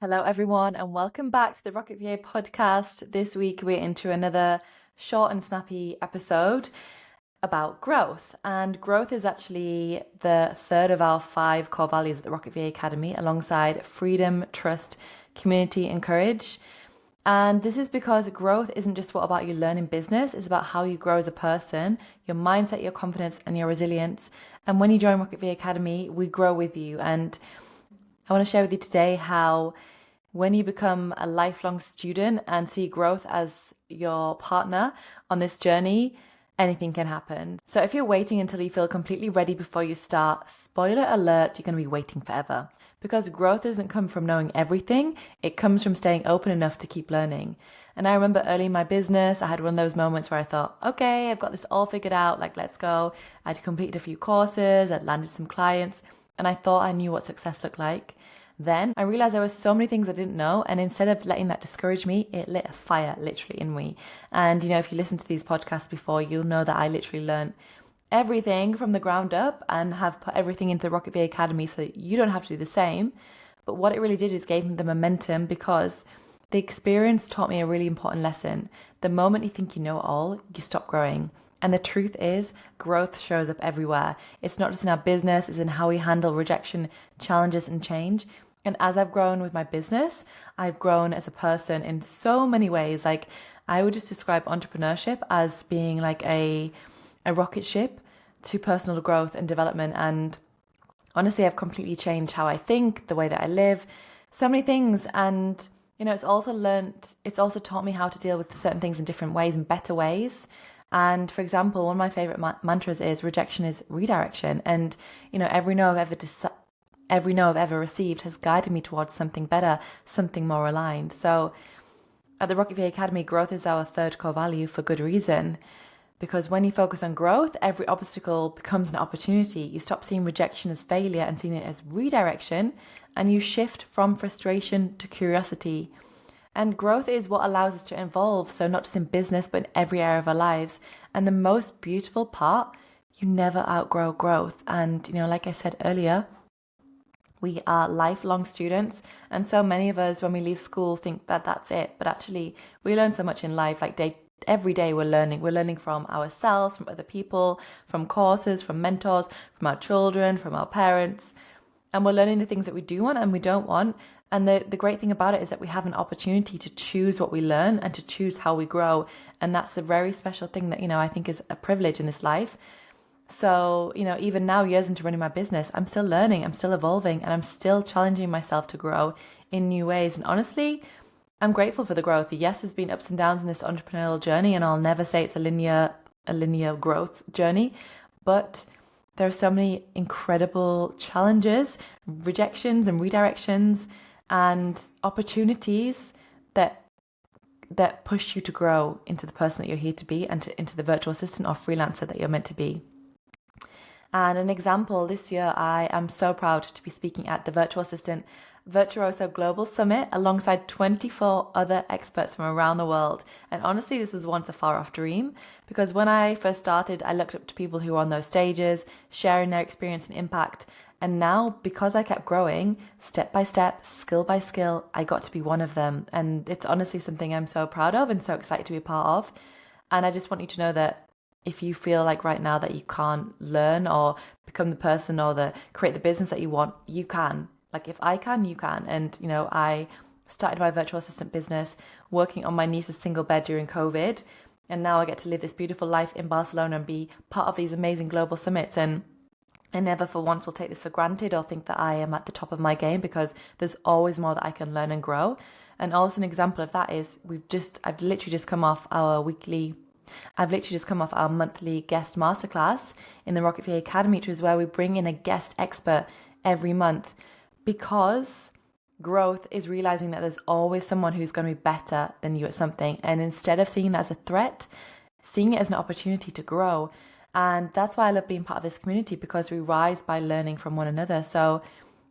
Hello, everyone, and welcome back to the Rocket VA podcast. This week, we're into another short and snappy episode about growth. And growth is actually the third of our 5 core values at the Rocket VA Academy, alongside freedom, trust, community, and courage. And this is because growth isn't just what about you learn in business, it's about how you grow as a person, your mindset, your confidence, and your resilience. And when you join Rocket VA Academy, we grow with you. And I want to share with you today how when you become a lifelong student and see growth as your partner on this journey, anything can happen. So if you're waiting until you feel completely ready before you start, spoiler alert, you're going to be waiting forever. Because growth doesn't come from knowing everything, it comes from staying open enough to keep learning. And I remember early in my business, I had one of those moments where I thought, okay, I've got this all figured out, like let's go. I'd completed a few courses, I'd landed some clients, and I thought I knew what success looked like. Then I realized there were so many things I didn't know, and instead of letting that discourage me, it lit a fire literally in me. And if you listen to these podcasts before, you'll know that I literally learned everything from the ground up and have put everything into the Rocket Bee Academy so that you don't have to do the same. But what it really did is gave me the momentum, because the experience taught me a really important lesson. The moment you think you know it all, you stop growing. And the truth is, growth shows up everywhere. It's not just in our business, it's in how we handle rejection, challenges, and change. And as I've grown with my business, I've grown as a person in so many ways. Like, I would just describe entrepreneurship as being like a rocket ship to personal growth and development. And honestly, I've completely changed how I think, the way that I live, so many things. And it's also taught me how to deal with certain things in different ways, in better ways. And for example, one of my favorite mantras is rejection is redirection. And every no I've ever received has guided me towards something better, something more aligned. So at the Rocket VA Academy, growth is our third core value for good reason. Because when you focus on growth, every obstacle becomes an opportunity. You stop seeing rejection as failure and seeing it as redirection, and you shift from frustration to curiosity. And growth is what allows us to evolve, so not just in business, but in every area of our lives. And the most beautiful part, you never outgrow growth. And, like I said earlier, we are lifelong students, and so many of us, when we leave school, think that that's it. But actually, we learn so much in life. Every day we're learning. We're learning from ourselves, from other people, from courses, from mentors, from our children, from our parents. And we're learning the things that we do want and we don't want. And the great thing about it is that we have an opportunity to choose what we learn and to choose how we grow. And that's a very special thing that, I think is a privilege in this life. So, even now, years into running my business, I'm still learning, I'm still evolving, and I'm still challenging myself to grow in new ways. And honestly, I'm grateful for the growth. Yes, there's been ups and downs in this entrepreneurial journey, and I'll never say it's a linear growth journey, but there are so many incredible challenges, rejections and redirections, and opportunities that push you to grow into the person that you're here to be, and into the virtual assistant or freelancer that you're meant to be. And an example, this year I am so proud to be speaking at the Virtual Assistant Virtuoso Global Summit alongside 24 other experts from around the world. And honestly, this was once a far off dream, because when I first started, I looked up to people who were on those stages, sharing their experience and impact. And now, because I kept growing, step by step, skill by skill, I got to be one of them. And it's honestly something I'm so proud of and so excited to be a part of. And I just want you to know that if you feel like right now that you can't learn or become the person or create the business that you want, you can. Like, if I can, you can. And, I started my virtual assistant business working on my niece's single bed during COVID. And now I get to live this beautiful life in Barcelona and be part of these amazing global summits. And I never for once will take this for granted or think that I am at the top of my game, because there's always more that I can learn and grow. And also an example of that is I've literally just come off our monthly guest masterclass in the Rocket VA Academy, which is where we bring in a guest expert every month, because growth is realizing that there's always someone who's going to be better than you at something. And instead of seeing that as a threat, seeing it as an opportunity to grow. And that's why I love being part of this community, because we rise by learning from one another. So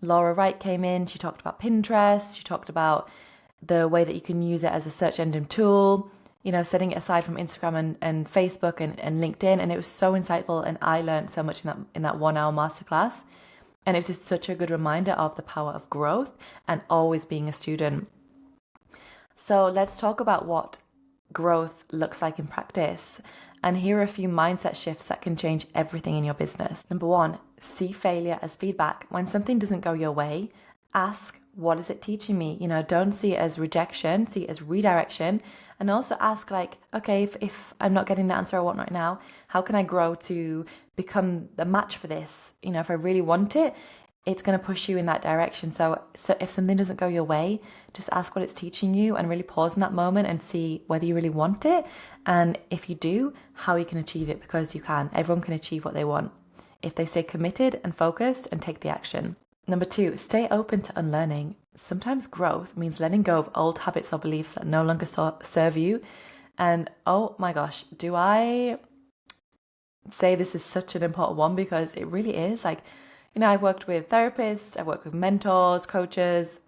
Laura Wright came in, she talked about Pinterest, she talked about the way that you can use it as a search engine tool, setting it aside from Instagram and Facebook and LinkedIn. And it was so insightful, and I learned so much in that 1 hour masterclass. And it was just such a good reminder of the power of growth and always being a student. So let's talk about what growth looks like in practice. And here are a few mindset shifts that can change everything in your business. Number one, see failure as feedback. When something doesn't go your way, ask, what is it teaching me? Don't see it as rejection, see it as redirection. And also ask, like, okay, if I'm not getting the answer I want right now, how can I grow to become the match for this? If I really want it, it's going to push you in that direction. So if something doesn't go your way, just ask what it's teaching you and really pause in that moment and see whether you really want it. And if you do, how you can achieve it, because you can. Everyone can achieve what they want if they stay committed and focused and take the action. Number two, stay open to unlearning. Sometimes growth means letting go of old habits or beliefs that no longer serve you. And oh my gosh, do I say this is such an important one, because it really is. Like, I've worked with therapists, I've worked with mentors, coaches,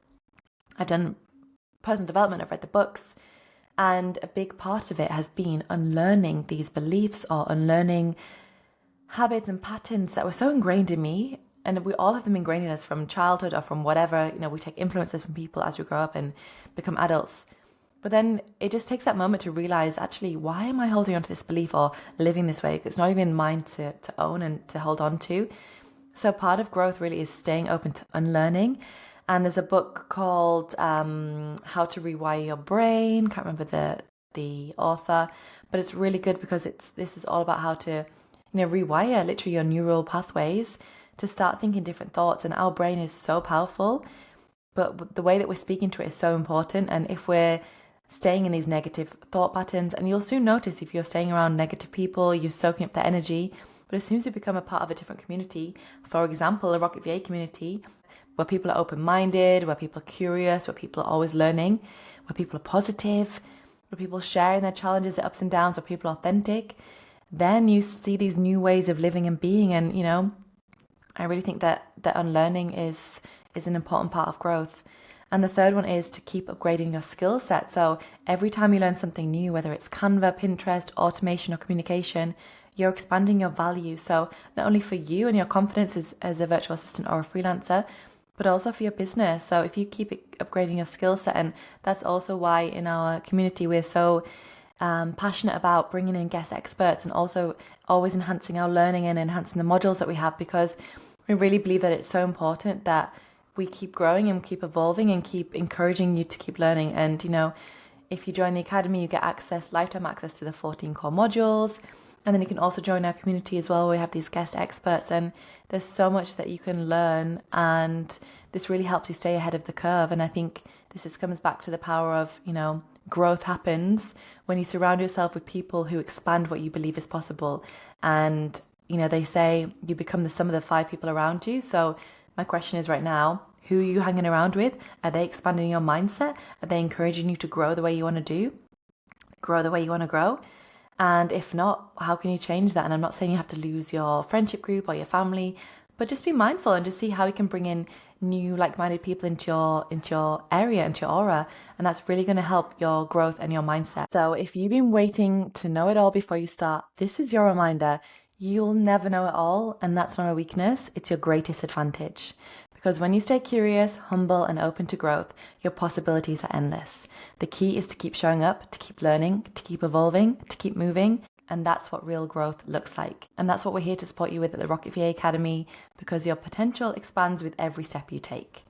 I've done personal development, I've read the books, and a big part of it has been unlearning these beliefs or unlearning habits and patterns that were so ingrained in me. And we all have them ingrained in us from childhood or from whatever, we take influences from people as we grow up and become adults. But then it just takes that moment to realize, actually, why am I holding on to this belief or living this way? It's not even mine to own and to hold on to. So part of growth really is staying open to unlearning. And there's a book called How to Rewire Your Brain. Can't remember the author, but it's really good because this is all about how to rewire literally your neural pathways to start thinking different thoughts. And our brain is so powerful, but the way that we're speaking to it is so important. And if we're staying in these negative thought patterns, and you'll soon notice if you're staying around negative people, you're soaking up their energy. But as soon as you become a part of a different community, for example, a Rocket VA community, where people are open-minded, where people are curious, where people are always learning, where people are positive, where people are sharing their challenges, their ups and downs, where people are authentic, then you see these new ways of living and being. And, I really think that unlearning is an important part of growth. And the third one is to keep upgrading your skill set. So every time you learn something new, whether it's Canva, Pinterest, automation, or communication, you're expanding your value. So not only for you and your confidence as a virtual assistant or a freelancer, but also for your business. So if you keep upgrading your skill set, and that's also why in our community we're so passionate about bringing in guest experts and also always enhancing our learning and enhancing the modules that we have, because we really believe that it's so important that we keep growing and keep evolving and keep encouraging you to keep learning. And, if you join the academy, you get lifetime access to the 14 core modules. And then you can also join our community as well, where we have these guest experts, and there's so much that you can learn, and this really helps you stay ahead of the curve. And I think this comes back to the power of, growth happens when you surround yourself with people who expand what you believe is possible. And, they say you become the sum of the 5 people around you. So my question is right now, who are you hanging around with? Are they expanding your mindset? Are they encouraging you to grow the way you want to grow the way you want to grow? And if not, how can you change that? And I'm not saying you have to lose your friendship group or your family, but just be mindful and just see how you can bring in new like-minded people into your area, into your aura. And that's really going to help your growth and your mindset. So if you've been waiting to know it all before you start, this is your reminder. You'll never know it all, and that's not a weakness. It's your greatest advantage. Because when you stay curious, humble, and open to growth, your possibilities are endless. The key is to keep showing up, to keep learning, to keep evolving, to keep moving. And that's what real growth looks like. And that's what we're here to support you with at the Rocket VA Academy, because your potential expands with every step you take.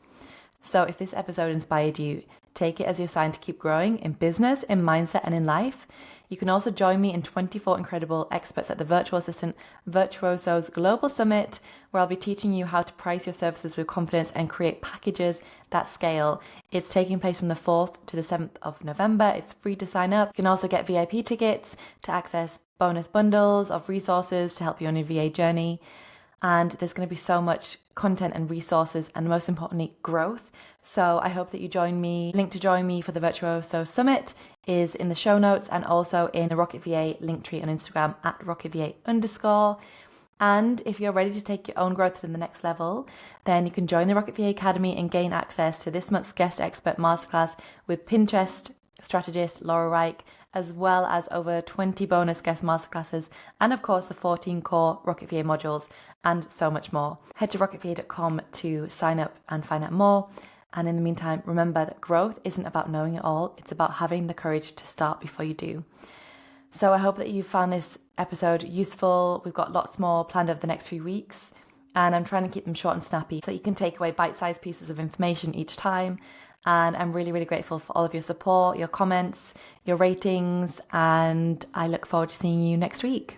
So if this episode inspired you, take it as your sign to keep growing in business, in mindset, and in life. You can also join me in 24 incredible experts at the Virtual Assistant Virtuosos Global Summit, where I'll be teaching you how to price your services with confidence and create packages that scale. It's taking place from the 4th to the 7th of November. It's free to sign up. You can also get VIP tickets to access bonus bundles of resources to help you on your VA journey. And there's going to be so much content and resources, and most importantly, growth. So I hope that you join me. Link to join me for the Virtuoso Summit is in the show notes, and also in the Rocket VA linktree on Instagram at RocketVA_. And if you're ready to take your own growth to the next level, then you can join the Rocket VA Academy and gain access to this month's guest expert masterclass with Pinterest strategist Laura Reich, as well as over 20 bonus guest masterclasses, and of course the 14 core Rocket VA modules, and so much more. Head to rocketva.com to sign up and find out more. And in the meantime, remember that growth isn't about knowing it all, it's about having the courage to start before you do. So I hope that you found this episode useful. We've got lots more planned over the next few weeks, and I'm trying to keep them short and snappy so you can take away bite-sized pieces of information each time. And I'm really, really grateful for all of your support, your comments, your ratings, and I look forward to seeing you next week.